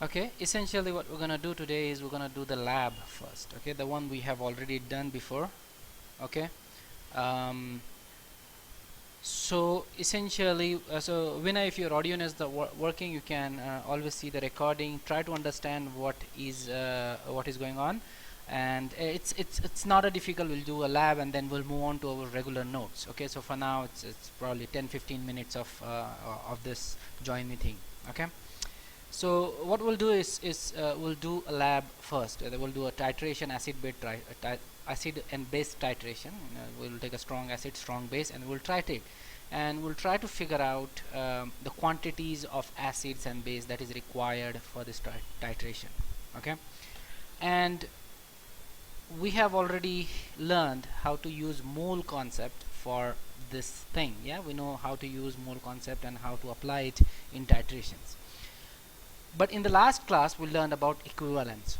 Okay, essentially what we're gonna do today is we're gonna do the lab first. Okay, the one we have already done before. Okay, um, so essentially, so Vinay, if your audio is working, you can always see the recording. Try to understand what is going on, and it's not a difficult. We'll do a lab and then we'll move on to our regular notes. Okay, so for now it's probably 10-15 minutes of this join me thing. Okay. So what we'll do is we'll do a lab first. We'll do a titration acid and base titration. We'll take a strong acid, strong base, and we'll titrate, and we'll try to figure out the quantities of acids and base that is required for this titration. Okay, and we have already learned how to use mole concept for this thing. Yeah, we know how to use mole concept and how to apply it in titrations. But in the last class we learned about equivalence,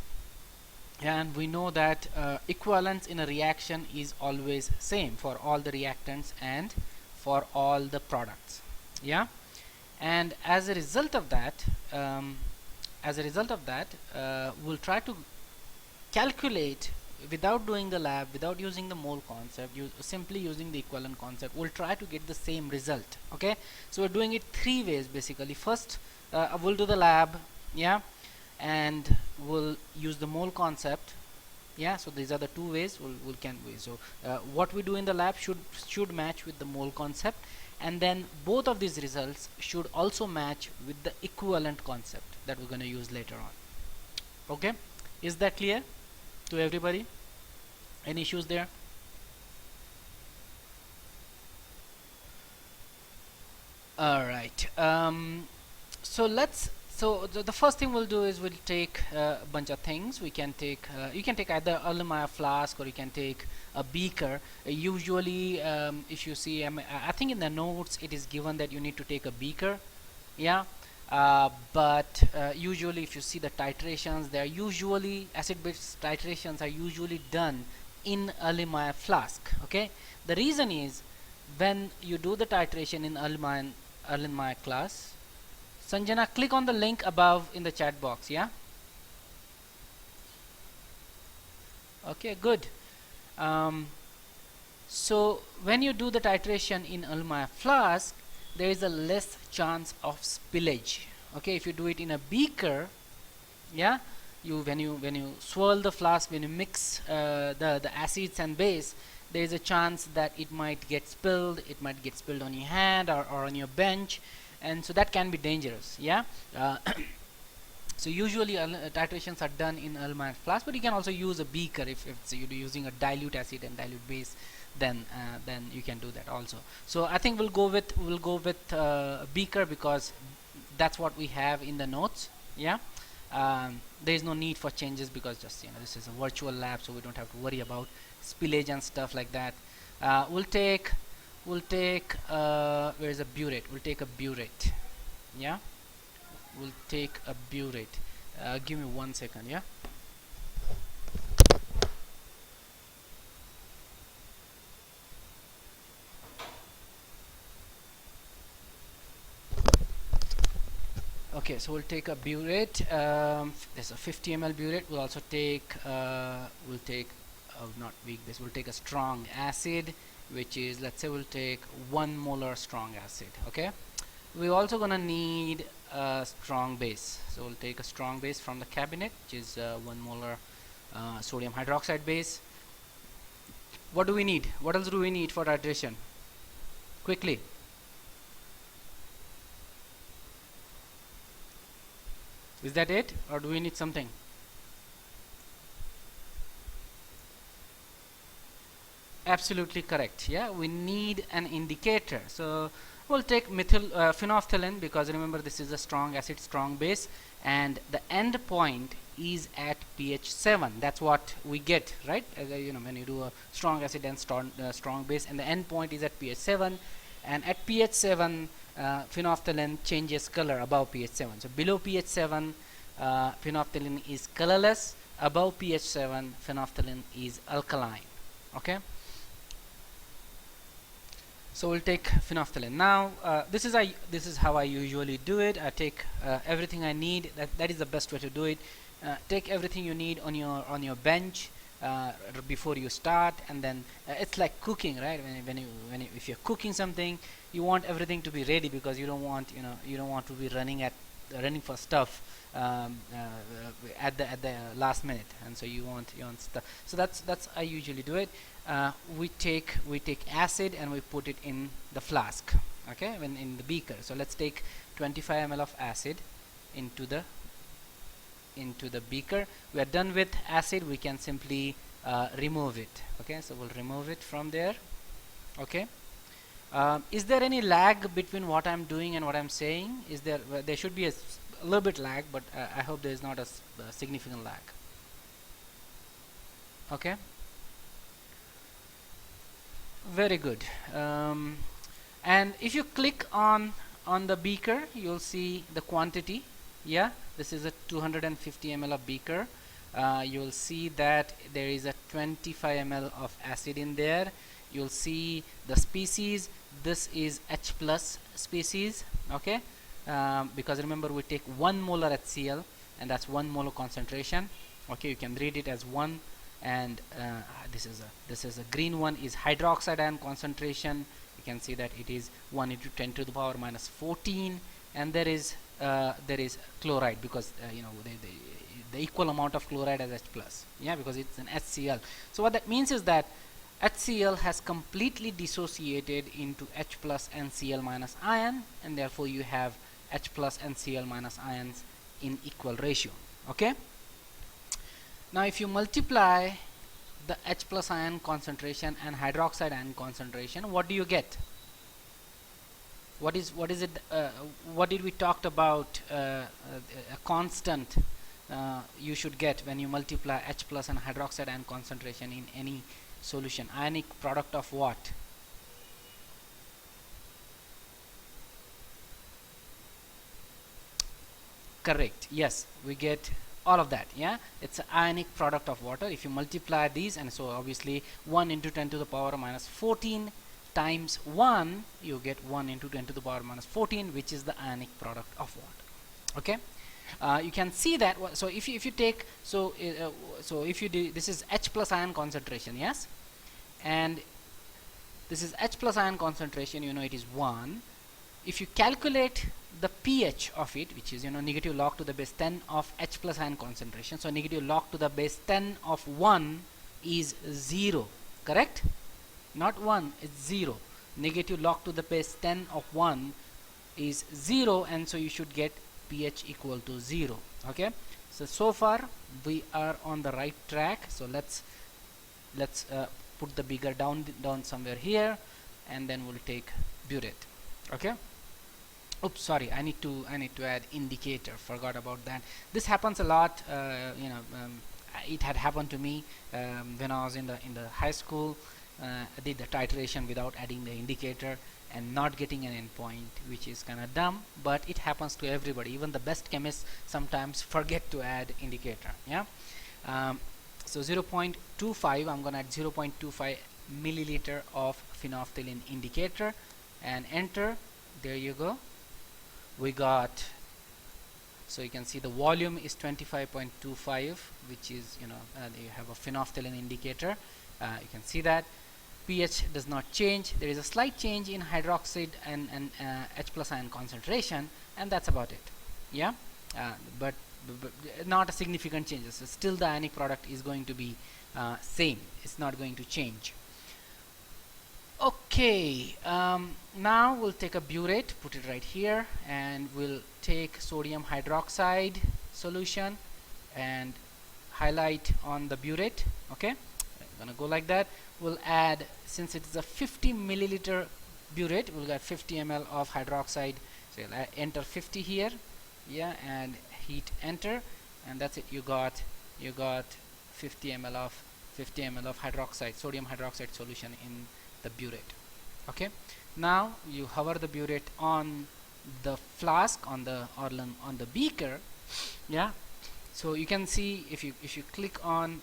and we know that equivalence in a reaction is always same for all the reactants and for all the products. Yeah, and as a result of that we'll try to calculate without doing the lab, without using the mole concept, simply using the equivalent concept. We'll try to get the same result. Okay, so we're doing it three ways basically. First, we'll do the lab, yeah, and we'll use the mole concept. Yeah, so these are the two ways so what we do in the lab should match with the mole concept, and then both of these results should also match with the equivalent concept that we're going to use later on. Okay, is that clear to everybody? Any issues there? All right. So the first thing we'll do is we'll take a bunch of things. We can take you can take either alumni flask, or you can take a beaker. Usually if you see, I think in the notes it is given that you need to take a beaker. Yeah, but usually if you see the titrations, they are usually acid base titrations are usually done in alumni flask. Okay, the reason is when you do the titration in alumni class. Sanjana, click on the link above in the chat box. Yeah, okay, good. um, so when you do the titration in alumni flask, there is a less chance of spillage. Okay, if you do it in a beaker, yeah, when you swirl the flask, when you mix the acids and base, there is a chance that it might get spilled. It might get spilled on your hand, or on your bench, and so that can be dangerous. Yeah, so usually titrations are done in alumni flask, but you can also use a beaker if you're using a dilute acid and dilute base. Then you can do that also. So I think we'll go with beaker, because that's what we have in the notes. Yeah, there is no need for changes, because just this is a virtual lab, so we don't have to worry about spillage and stuff like that. We'll take where is a burette? We'll take a burette. Yeah, we'll take a burette. Give me 1 second. Yeah. Okay, so we'll take a burette. There's a 50 ml burette. We'll also take not weak base. We'll take a strong acid, which is, let's say, we'll take 1 molar strong acid. Okay, we're also gonna need a strong base, so we'll take a strong base from the cabinet, which is 1 molar sodium hydroxide base. What do we need? What else do we need for titration? Quickly. Is that it, or do we need something? Absolutely correct. Yeah, we need an indicator. So we'll take phenolphthalein, because remember this is a strong acid, strong base, and the end point is at pH 7. That's what we get, right? When you do a strong acid and strong base, and the end point is at pH 7, and at pH 7 phenolphthalein changes color above pH 7. So below pH 7 phenolphthalein is colorless. Above pH 7 phenolphthalein is alkaline. Okay, So we'll take phenolphthalein. Now this is how I usually do it. I take everything I need. That is the best way to do it. Take everything you need on your bench before you start, and then it's like cooking, right? If you're cooking something, you want everything to be ready, because you don't want to be running for stuff at the last minute, and so you want stuff. So that's I usually do it. We take acid and we put it in the flask, okay, when in the beaker. So let's take 25 ml of acid into the beaker. We are done with acid. We can simply remove it. Okay, so we'll remove it from there. Okay. Is there any lag between what I'm doing and what I'm saying? Is there? There should be a little bit lag, but I hope there is not a significant lag. Okay. Very good. And if you click on the beaker, you'll see the quantity. Yeah, this is a 250 ml of beaker. You'll see that there is a 25 ml of acid in there. You'll see the species. This is H plus species. Okay, because remember, we take 1 molar HCl, and that's 1 molar concentration. Okay, you can read it as 1. And this is a green one is hydroxide ion concentration. You can see that it is 1 into 10 to the power minus 14, and there is chloride, because the equal amount of chloride as H plus. Yeah, because it's an HCl. So what that means is that HCl has completely dissociated into H plus and Cl minus ion, and therefore you have H plus and Cl minus ions in equal ratio. Okay. Now if you multiply the H plus ion concentration and hydroxide ion concentration, what do you get? What is it? What did we talked about? A constant you should get when you multiply H plus and hydroxide ion concentration in any solution. Ionic product of what? Correct. Yes, we get all of that. Yeah, it's an ionic product of water. If you multiply these, and so obviously 1 into 10 to the power minus 14 times 1, you get 1 into 10 to the power minus 14, which is the ionic product of water. Okay. You can see that. So if you take, so if you do, this is H plus ion concentration, yes, and this is H plus ion concentration, it is 1. If you calculate the pH of it, which is negative log to the base 10 of H plus ion concentration, so negative log to the base 10 of 1 is 0, correct? Not 1, it's 0. Negative log to the base 10 of 1 is 0, and so you should get pH equal to 0. Okay, so far we are on the right track. So let's put the beaker down somewhere here, and then we'll take burette. Okay. Oops, sorry, I need to add indicator. Forgot about that. This happens a lot. It had happened to me when I was in the high school. I did the titration without adding the indicator and not getting an endpoint, which is kind of dumb, but it happens to everybody. Even the best chemists sometimes forget to add indicator. Yeah. So 0.25, I'm gonna add 0.25 milliliter of phenolphthalein indicator and enter. There you go. We got, so you can see the volume is 25.25, which is you have a phenolphthalein indicator. You can see that pH does not change. There is a slight change in hydroxide and H plus ion concentration, and that's about it. Yeah, but not a significant change. So still the ionic product is going to be same. It's not going to change. Okay, now we'll take a burette, put it right here, and we'll take sodium hydroxide solution and highlight on the burette. Okay, I'm gonna go like that. We'll add, since it is a 50 milliliter burette, we'll get 50 ml of hydroxide. So you'll enter 50 here, yeah, and heat enter, and that's it. You got 50 ml of hydroxide, sodium hydroxide solution in the burette. Okay, now you hover the burette on the flask, on the beaker. Yeah, so you can see if you click on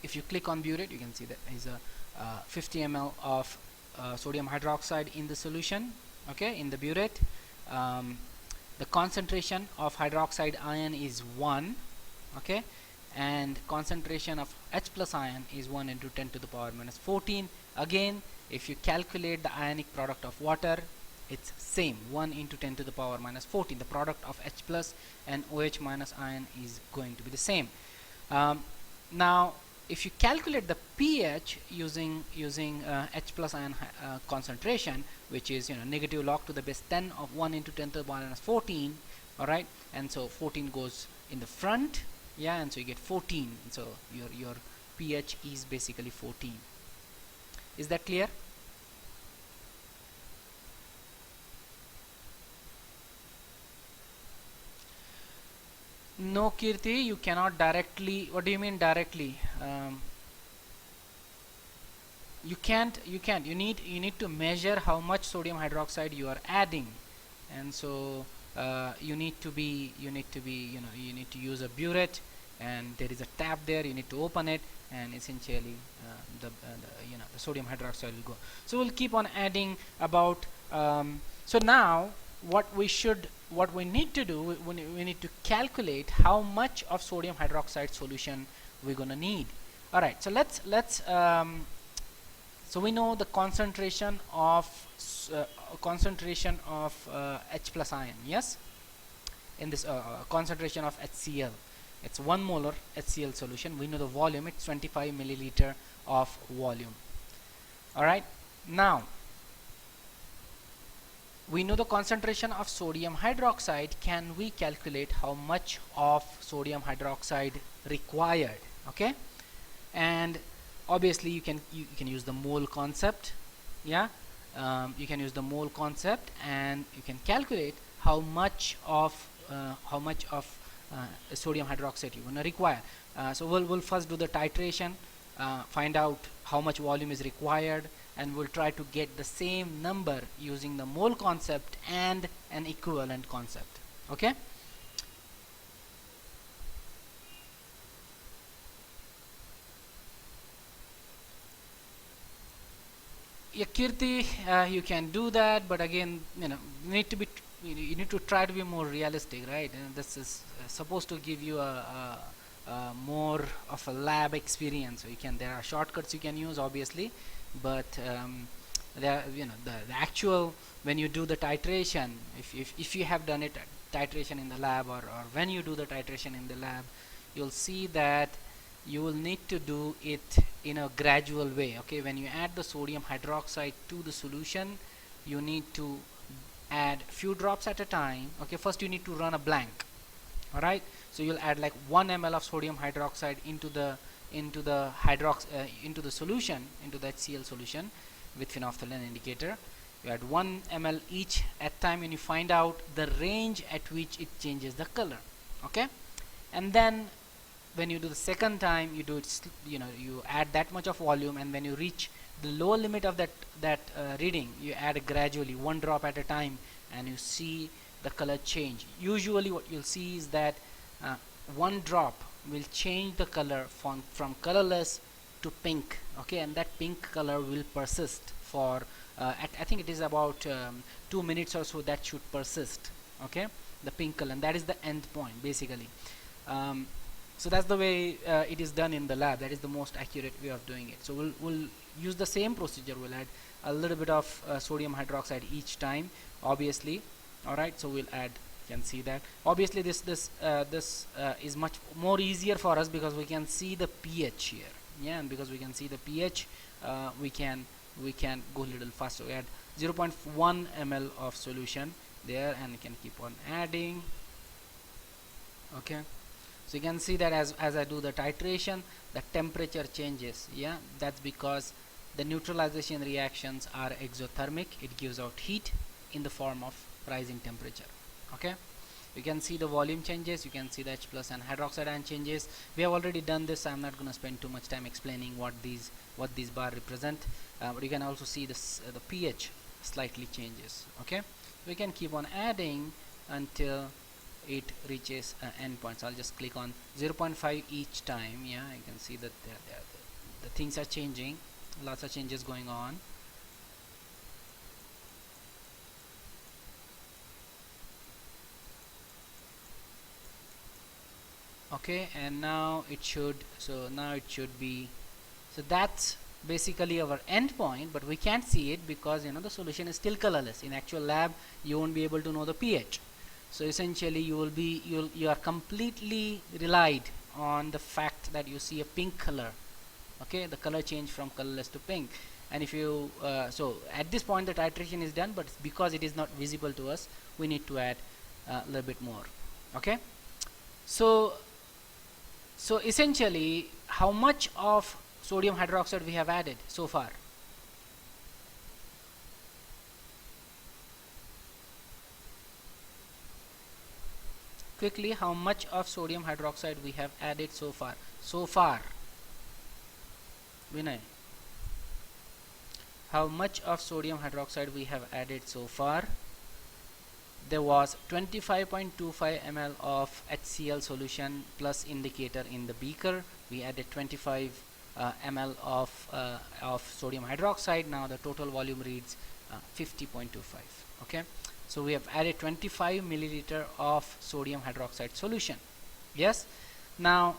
burette, you can see that is a 50 ml of sodium hydroxide in the solution, okay, in the burette. The concentration of hydroxide ion is 1, okay, and concentration of H plus ion is 1 into 10 to the power minus 14. Again, if you calculate the ionic product of water, it's same, 1 into 10 to the power minus 14. The product of H plus and OH minus ion is going to be the same. Now if you calculate the pH using H plus ion concentration, which is negative log to the base 10 of 1 into 10 to the power minus 14, alright, and so 14 goes in the front, yeah, and so you get 14, and so your pH is basically 14. Is that clear? No, Kirti, you cannot directly. What do you mean directly? You can't. You need to measure how much sodium hydroxide you are adding, and so you need to use a burette, and there is a tab there. You need to open it, and essentially the sodium hydroxide will go. So we'll keep on adding about. So now what we need to do, we need to calculate how much of sodium hydroxide solution we're gonna need. All right, so let's so we know the concentration of H plus ion, yes, in this concentration of HCl. It's 1 molar HCl solution. We know the volume, it's 25 milliliter of volume. All right, now we know the concentration of sodium hydroxide. Can we calculate how much of sodium hydroxide required? Okay, and obviously you can use the mole concept, yeah. You can use the mole concept, and you can calculate how much of sodium hydroxide you're gonna require. So we'll first do the titration, find out how much volume is required, and we'll try to get the same number using the mole concept and an equivalent concept. Okay, yeah, Kirti, you can do that, but again, you need to try to be more realistic, right? And this is supposed to give you a more of a lab experience. So there are shortcuts you can use, obviously, but the actual, when you do the titration, if you have done it titration in the lab, or when you do the titration in the lab, you'll see that you will need to do it in a gradual way. Okay, when you add the sodium hydroxide to the solution, you need to add few drops at a time. Okay, first you need to run a blank. All right, so you'll add like 1 ml of sodium hydroxide into the solution, into the HCl solution with phenolphthalein indicator. You add 1 ml each at time, and you find out the range at which it changes the color. Okay, and then when you do the second time, you do it, you add that much of volume, and when you reach the lower limit of that reading, you add gradually 1 drop at a time, and you see the color change. Usually what you'll see is that 1 drop will change the color from colorless to pink. Okay, and that pink color will persist for I think it is about 2 minutes or so. That should persist. Okay, the pink color, and that is the end point basically. So that's the way it is done in the lab. That is the most accurate way of doing it. So we'll use the same procedure. We'll add a little bit of sodium hydroxide each time, obviously. All right, so we'll add. You can see that obviously this is much more easier for us because we can see the pH here, yeah, and because we can see the pH, we can go a little faster. We add 0.1 ml of solution there, and you can keep on adding. Okay, so you can see that as I do the titration, the temperature changes. Yeah, that's because the neutralization reactions are exothermic. It gives out heat in the form of rising temperature. Okay, you can see the volume changes, you can see the H plus and hydroxide ion changes. We have already done this. I'm not going to spend too much time explaining what these bar represent, but you can also see this the pH slightly changes. Okay, we can keep on adding until it reaches endpoints. I'll just click on 0.5 each time. Yeah, you can see that the things are changing, lots of changes going on. Okay, and now it should, so now it should be, so that's basically our endpoint, but we can't see it because the solution is still colorless. In actual lab you won't be able to know the pH. So essentially you are completely relied on the fact that you see a pink color. Okay, the color change from colorless to pink. And if you so at this point the titration is done, but because it is not visible to us, we need to add a little bit more. Okay, so essentially how much of sodium hydroxide we have added so far? Quickly, how much of sodium hydroxide we have added so far? Vinay, how much of sodium hydroxide we have added so far? There was 25.25 ml of HCl solution plus indicator in the beaker. We added 25 ml of sodium hydroxide. Now the total volume reads 50.25. Okay, so we have added 25 milliliter of sodium hydroxide solution. Yes, now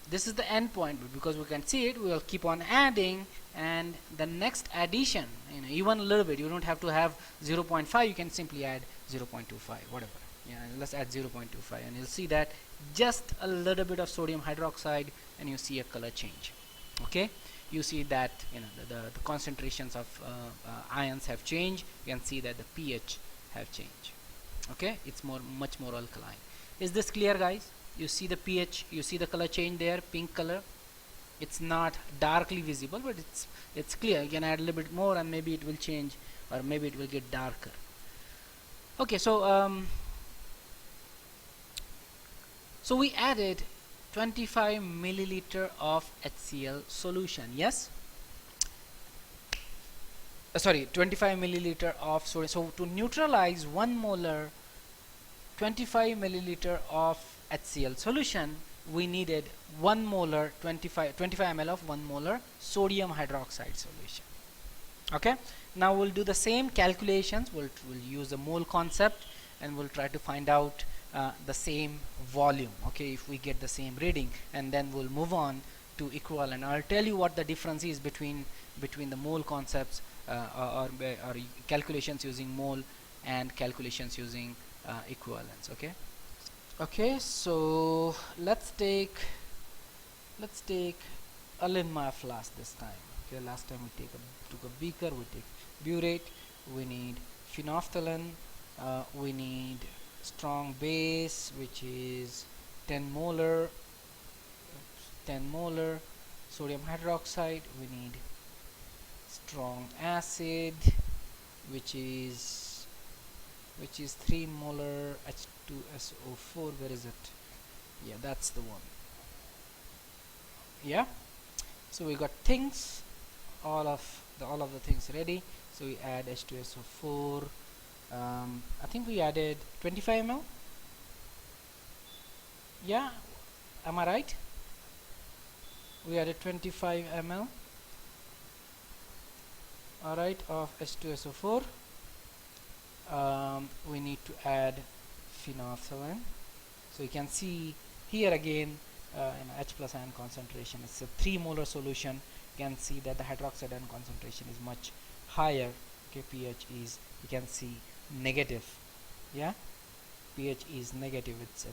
this is the end point, but because we can see it, we will keep on adding, and the next addition, even a little bit, you don't have to have 0.5, you can simply add 0.25, whatever. Let's add 0.25, and you'll see that just a little bit of sodium hydroxide and you see a color change. Okay, you see that the concentrations of ions have changed. You can see that the pH have changed. Okay, it's much more alkaline. Is this clear, guys? You see the pH, you see the color change there, pink color. It's not darkly visible, but it's clear. You can add a little bit more and maybe it will change, or maybe it will get darker. Okay, so so we added 25 milliliter of HCl solution. Yes, sorry, 25 milliliter of sodium. So to neutralize 1 molar 25 milliliter of HCl solution, we needed 1 molar 25 ml of 1 molar sodium hydroxide solution. Okay, now we'll do the same calculations. We'll use the mole concept and we'll try to find out the same volume. Okay, if we get the same reading, and then we'll move on to equivalent. I'll tell you what the difference is between the mole concepts or calculations using mole and calculations using equivalence. Okay, so let's take a Linma flask this time. Okay, last time we took a beaker, we take burette, we need phenolphthalein, we need strong base, which is 10 molar sodium hydroxide. We need strong acid, which is 3 molar H2SO4. Where is it? Yeah, that's the one. Yeah, so we got things, all of the things ready. So we add H2SO4. I think we added 25 ml. Yeah, am I right? We added 25 ml. Alright, of H2SO4. We need to add phenolphthalein. So you can see here again H plus ion concentration. It's a 3 molar solution. You can see that the hydroxide ion concentration is much higher. Okay, pH is, you can see, negative. Yeah, pH is negative. It's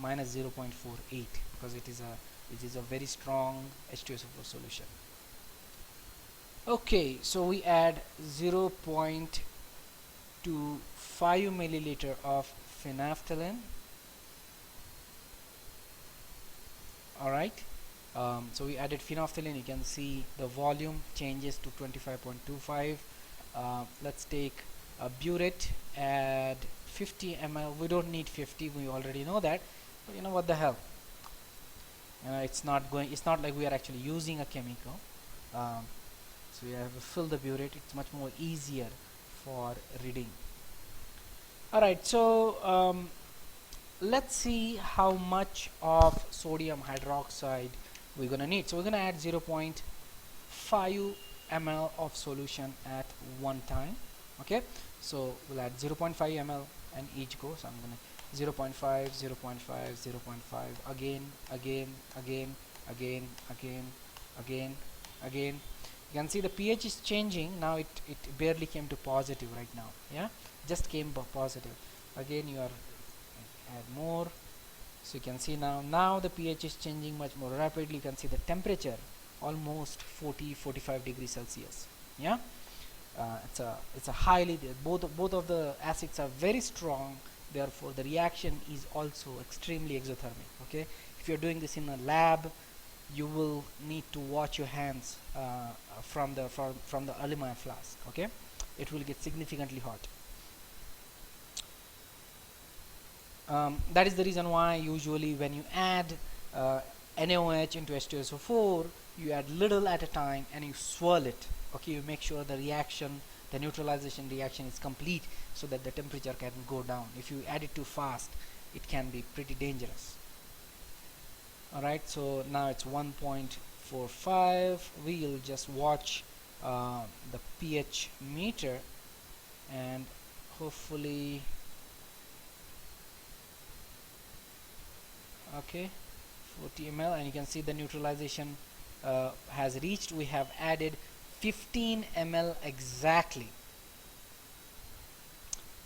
minus 0.48 because it is a very strong H2SO4 solution. Okay, so we add 0.25 milliliter of phenolphthalein. Alright, so we added phenolphthalein. You can see the volume changes to 25.25. Let's take a burette, add 50 ml. We don't need 50, we already know that, but you know what the hell, it's not like we are actually using a chemical. So we have to fill the burette. It's much more easier for reading. Alright, so let's see how much of sodium hydroxide we're gonna need. So we're gonna add 0.5 ml of solution at one time. Okay, so we'll add 0.5 ml and each go. So I'm gonna 0 0.5, 0 0.5, 0 0.5, again, again, again, again, again, again, again. You can see the pH is changing now. It barely came to positive right now. Yeah, just came positive. Again you are add more. So you can see now the pH is changing much more rapidly. You can see the temperature almost 40-45 degrees Celsius. Yeah, it's a highly, both of the acids are very strong, therefore the reaction is also extremely exothermic. Okay, if you're doing this in a lab, you will need to wash your hands from the aluminum flask. Okay, it will get significantly hot. That is the reason why usually when you add NaOH into H2SO4, you add little at a time and you swirl it. Okay, you make sure the reaction, the neutralization reaction is complete so that the temperature can go down. If you add it too fast, it can be pretty dangerous. Alright, so now it's 1.45. we'll just watch the pH meter and hopefully, okay, 40 ml, and you can see the neutralization has reached. We have added 15 ml exactly.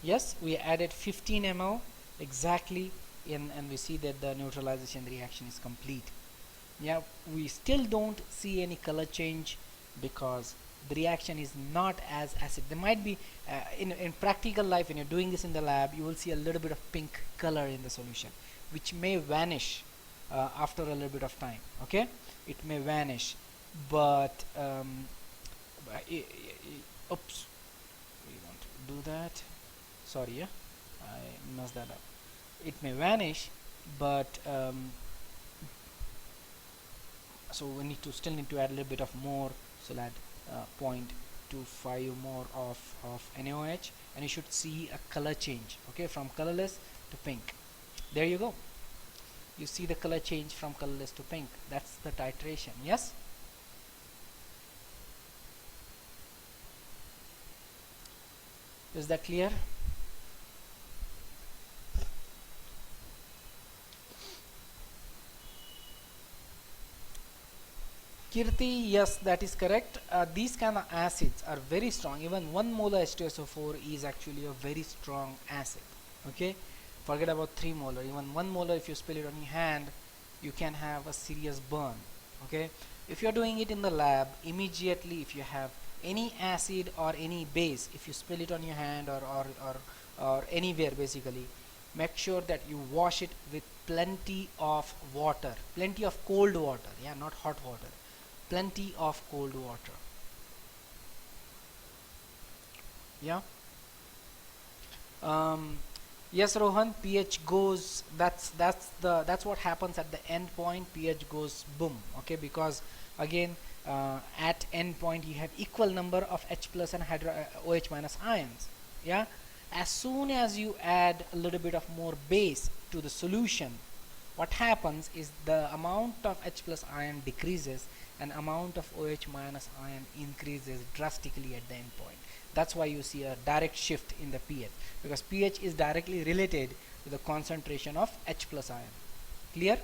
Yes, we added 15 ml exactly in, and we see that the neutralization reaction is complete. Yeah, we still don't see any color change because the reaction is not as acid. There might be in practical life, when you're doing this in the lab, you will see a little bit of pink color in the solution, which may vanish after a little bit of time. Okay, it may vanish, but oops, we want to do that. Sorry, yeah, I messed that up. It may vanish, but so we still need to add a little bit of more. So add 0.25 more of NaOH, and you should see a color change. Okay, from colorless to pink. There you go. You see the color change from colorless to pink. That's the titration. Yes. Is that clear? Kirti, yes, that is correct. These kind of acids are very strong. Even 1 molar H2SO4 is actually a very strong acid. Okay, forget about 3 molar. Even 1 molar, if you spill it on your hand, you can have a serious burn. Okay, if you're doing it in the lab, immediately if you have any acid or any base, if you spill it on your hand or anywhere, basically make sure that you wash it with plenty of water, plenty of cold water. Yeah, not hot water, plenty of cold water. Yeah. Yes, Rohan, pH goes, that's what happens at the end point. pH goes boom. Okay, because again at end point you have equal number of H plus and OH minus ions. Yeah, as soon as you add a little bit of more base to the solution, what happens is the amount of H plus ion decreases and amount of OH minus ion increases drastically at the end point. That's why you see a direct shift in the pH, because pH is directly related to the concentration of H plus ion. Clear?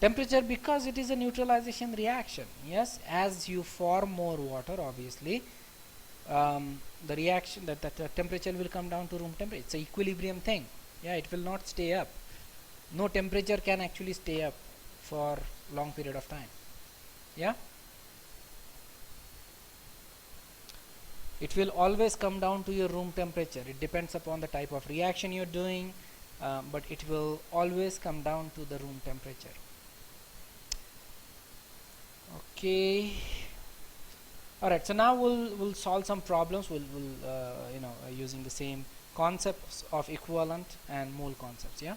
Temperature, because it is a neutralization reaction. Yes, as you form more water, obviously the reaction, that the temperature will come down to room temperature. It's an equilibrium thing. Yeah, it will not stay up. No temperature can actually stay up for long period of time. Yeah, it will always come down to your room temperature. It depends upon the type of reaction you're doing, but it will always come down to the room temperature. Okay. Alright, so now we'll solve some problems. We'll using the same concepts of equivalent and mole concepts. Yeah.